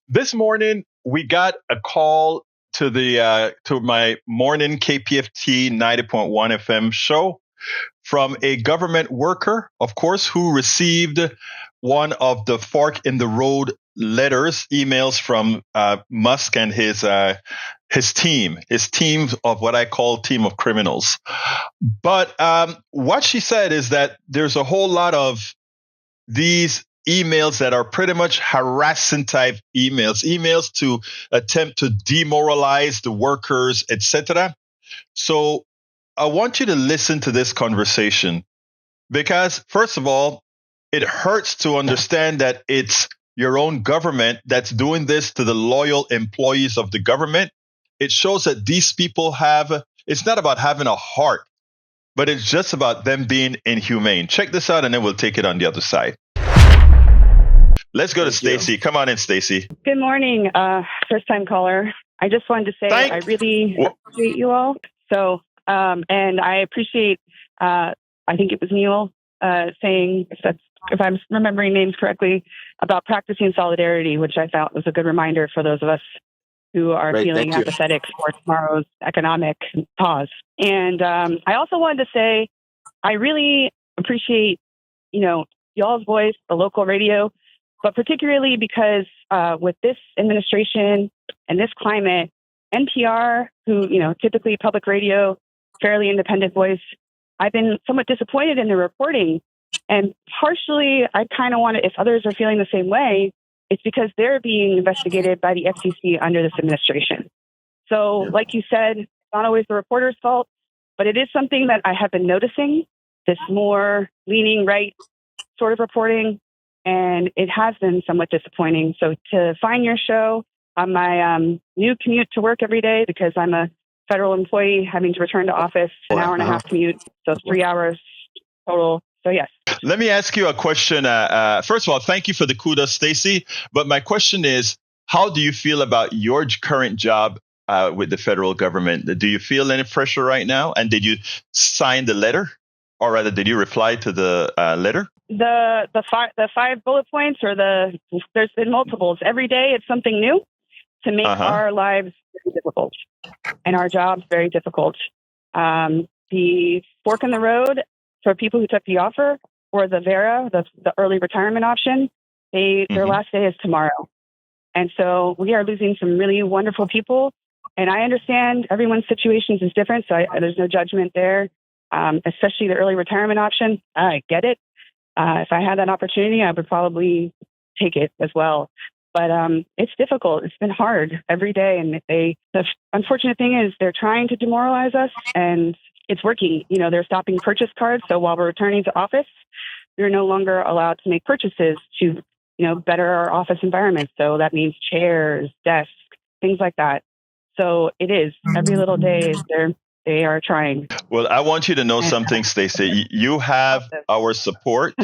This morning we got a call to my morning KPFT 90.1 FM show from a government worker, of course, who received one of the fork in the road letters, emails from Musk and his team of what I call team of criminals. But what she said is that there's a whole lot of these emails that are pretty much harassing type emails to attempt to demoralize the workers, etc. So I want you to listen to this conversation because, first of all, it hurts to understand that it's your own government that's doing this to the loyal employees of the government. It shows that these people it's not about having a heart, but it's just about them being inhumane. Check this out, and then we'll take it on the other side. Let's go to Stacy. Come on in, Stacy. Good morning, first-time caller. I just wanted to say I really appreciate you all. So, and I appreciate, I think it was Neil saying, if I'm remembering names correctly, about practicing solidarity, which I thought was a good reminder for those of us who are feeling apathetic for tomorrow's economic pause. And I also wanted to say, I really appreciate, y'all's voice, the local radio, but particularly because with this administration and this climate, NPR, who, typically public radio, fairly independent voice, I've been somewhat disappointed in the reporting. And partially, I kind of want to, if others are feeling the same way, it's because they're being investigated by the FCC under this administration. So, like you said, it's not always the reporter's fault, but it is something that I have been noticing, this more leaning right sort of reporting. And it has been somewhat disappointing. So to find your show on my new commute to work every day, because I'm a federal employee having to return to office, an hour and a half commute, so 3 hours total. So yes. Let me ask you a question. First of all, thank you for the kudos, Stacy. But my question is, how do you feel about your current job with the federal government? Do you feel any pressure right now? And did you sign the letter? Or rather, did you reply to the letter? The five bullet points, or there's been multiples. Every day it's something new to make our lives very difficult and our jobs very difficult. The fork in the road for people who took the offer, or the VERA, the early retirement option, their last day is tomorrow. And so we are losing some really wonderful people. And I understand everyone's situations is different, so there's no judgment there. Especially the early retirement option. I get it. If I had that opportunity, I would probably take it as well. But it's difficult. It's been hard every day. And the unfortunate thing is they're trying to demoralize us, and it's working. They're stopping purchase cards. So while we're returning to office, we're no longer allowed to make purchases to, better our office environment. So that means chairs, desks, things like that. So it is every little day they are trying. Well, I want you to know something, Stacy. You have our support.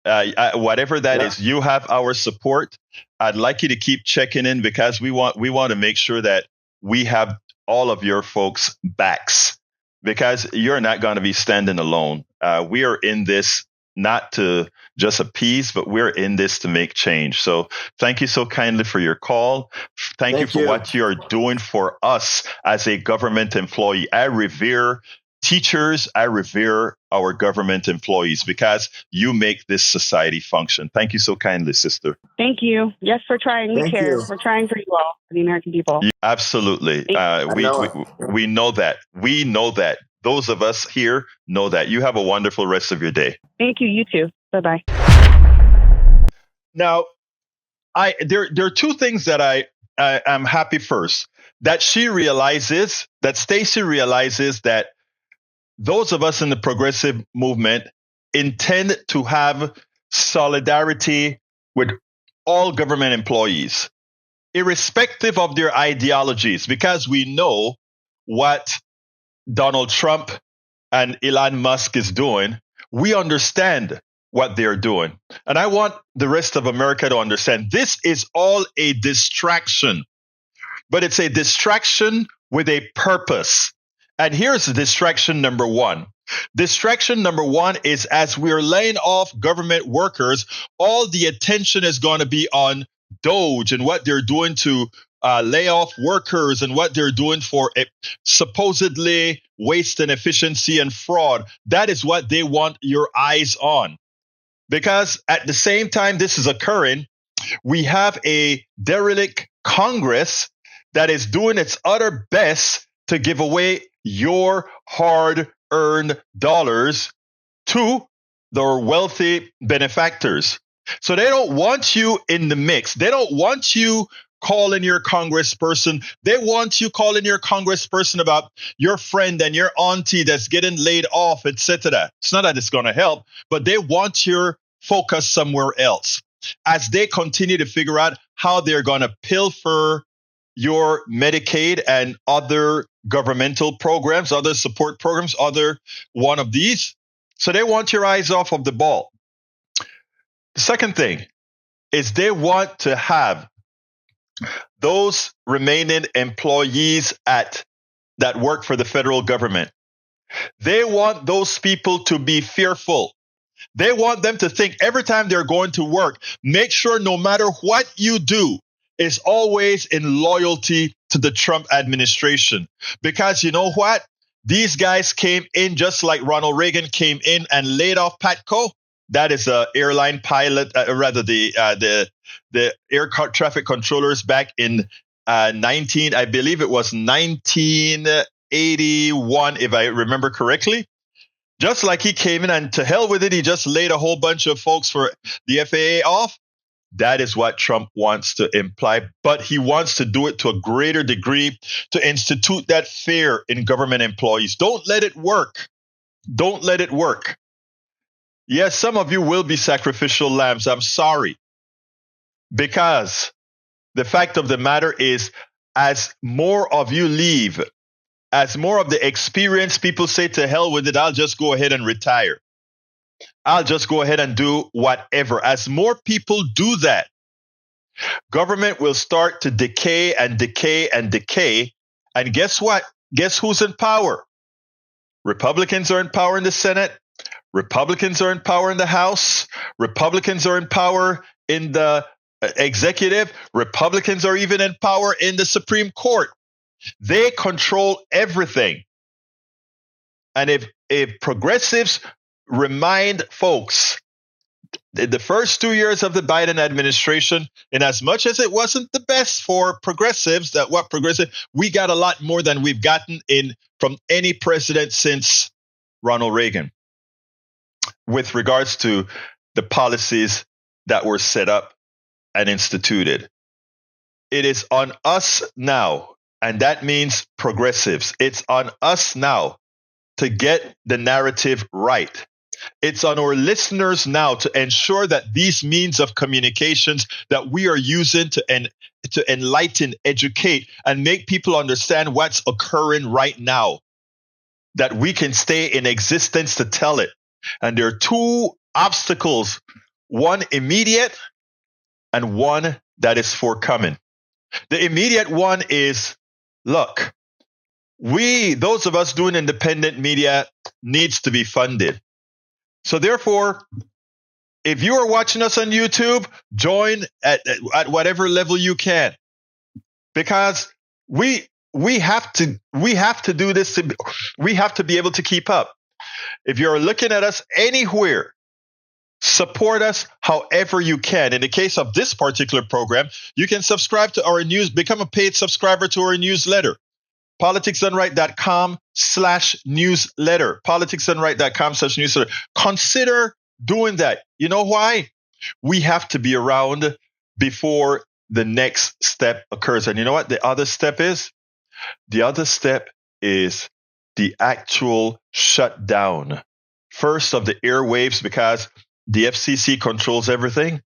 Whatever that is, you have our support. I'd like you to keep checking in because we want to make sure that we have all of your folks' backs, because you're not going to be standing alone. We are in this not to just appease, but we're in this to make change. So thank you so kindly for your call. Thank you for what you're doing for us as a government employee. I revere teachers. I revere our government employees because you make this society function. Thank you so kindly, sister. Thank you. Yes, for trying. We care. We're trying for you all, for the American people. Absolutely. We know that. We know that. Those of us here know that. You have a wonderful rest of your day. Thank you. You too. Bye-bye. Now, there are two things that I'm happy first. That she realizes, that Stacy realizes that those of us in the progressive movement intend to have solidarity with all government employees, irrespective of their ideologies, because we know what Donald Trump and Elon Musk is doing. We understand what they're doing. And I want the rest of America to understand this is all a distraction, but it's a distraction with a purpose. And here's distraction number one. Distraction number one is, as we're laying off government workers, all the attention is going to be on DOGE and what they're doing to lay off workers and what they're doing for supposedly waste and efficiency and fraud. That is what they want your eyes on. Because at the same time this is occurring, we have a derelict Congress that is doing its utter best to give away your hard-earned dollars to their wealthy benefactors. So they don't want you in the mix. They don't want you calling your congressperson. They want you calling your congressperson about your friend and your auntie that's getting laid off, etc. It's not that it's going to help, but they want your focus somewhere else as they continue to figure out how they're going to pilfer your Medicaid and other governmental programs, other support programs, other one of these. So they want your eyes off of the ball. The second thing is they want to have those remaining employees that work for the federal government. They want those people to be fearful. They want them to think every time they're going to work, make sure no matter what you do is always in loyalty to the Trump administration. Because you know what? These guys came in just like Ronald Reagan came in and laid off Patco. That is a airline pilot, the air traffic controllers back in I believe it was 1981, if I remember correctly. Just like he came in and to hell with it, he just laid a whole bunch of folks for the FAA off. That is what Trump wants to imply, but he wants to do it to a greater degree to institute that fear in government employees. Don't let it work. Don't let it work. Yes, some of you will be sacrificial lambs. I'm sorry. Because the fact of the matter is, as more of you leave, as more of the experienced people say to hell with it, I'll just go ahead and retire. I'll just go ahead and do whatever. As more people do that, government will start to decay and decay and decay. And guess what? Guess who's in power? Republicans are in power in the Senate. Republicans are in power in the House. Republicans are in power in the executive. Republicans are even in power in the Supreme Court. They control everything. And if progressives remind folks, the first 2 years of the Biden administration, in as much as it wasn't the best for progressives, we got a lot more than we've gotten from any president since Ronald Reagan with regards to the policies that were set up and instituted. It is on us now, and that means progressives. It's on us now to get the narrative right. It's on our listeners now to ensure that these means of communications that we are using to enlighten, educate, and make people understand what's occurring right now, that we can stay in existence to tell it. And there are two obstacles, one immediate and one that is forthcoming. The immediate one is, look, those of us doing independent media needs to be funded. So therefore, if you are watching us on YouTube, join at whatever level you can, because we have to do this. We have to be able to keep up. If you're looking at us anywhere, support us however you can. In the case of this particular program, you can subscribe to our news, become a paid subscriber to our newsletter. politicsdoneright.com/newsletter. politicsdoneright.com/newsletter. Consider doing that. You know why? We have to be around before the next step occurs. And you know what the other step is? The other step is the actual shutdown. First of the airwaves, because the FCC controls everything.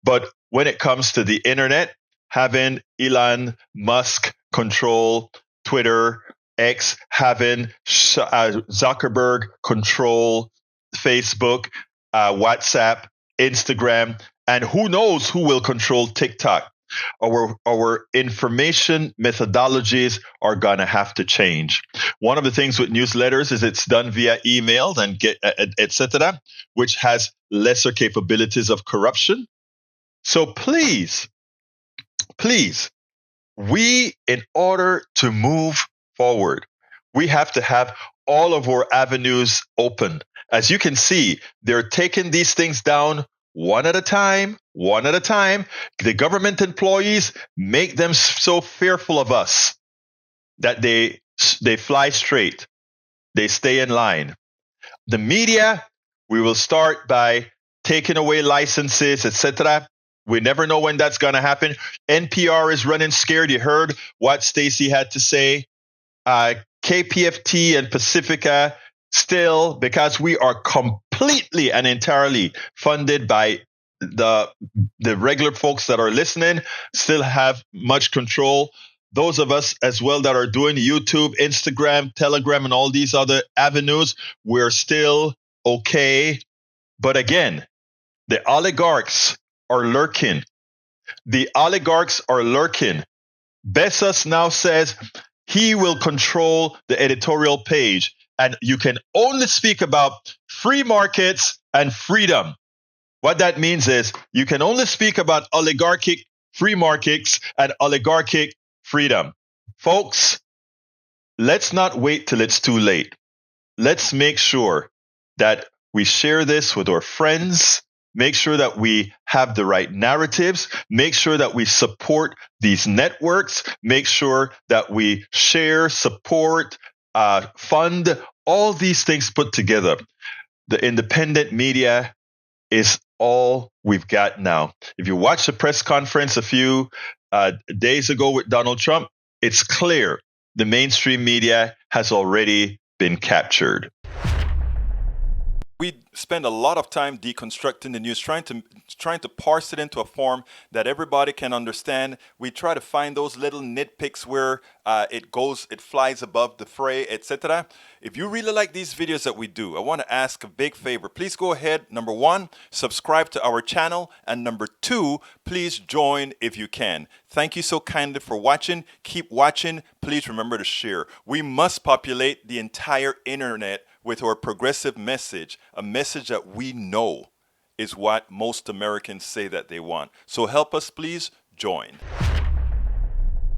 But when it comes to the internet, having Elon Musk control Twitter, X, having Zuckerberg control Facebook, WhatsApp, Instagram, and who knows who will control TikTok. Our information methodologies are going to have to change. One of the things with newsletters is it's done via email and etc., which has lesser capabilities of corruption. So please please, in order to move forward, we have to have all of our avenues open. As you can see, they're taking these things down one at a time, one at a time. The government employees make them so fearful of us that they fly straight. They stay in line. The media, we will start by taking away licenses, etc. We never know when that's going to happen. NPR is running scared. You heard what Stacy had to say. KPFT and Pacifica still, because we are completely and entirely funded by the regular folks that are listening, still have much control. Those of us as well that are doing YouTube, Instagram, Telegram, and all these other avenues, we're still okay. But again, the oligarchs are lurking. The oligarchs are lurking. Bezos now says he will control the editorial page, and you can only speak about free markets and freedom. What that means is you can only speak about oligarchic free markets and oligarchic freedom. Folks, let's not wait till it's too late. Let's make sure that we share this with our friends, make sure that we have the right narratives, make sure that we support these networks, make sure that we share, support, fund, all these things put together. The independent media is all we've got now. If you watch the press conference a few days ago with Donald Trump, it's clear the mainstream media has already been captured. We spend a lot of time deconstructing the news, trying to parse it into a form that everybody can understand. We try to find those little nitpicks where it flies above the fray, etc. If you really like these videos that we do, I want to ask a big favor. Please go ahead. Number 1, subscribe to our channel. And number 2, please join if you can. Thank you so kindly for watching. Keep watching. Please remember to share. We must populate the entire internet with our progressive message, a message that we know is what most Americans say that they want. So help us, please join.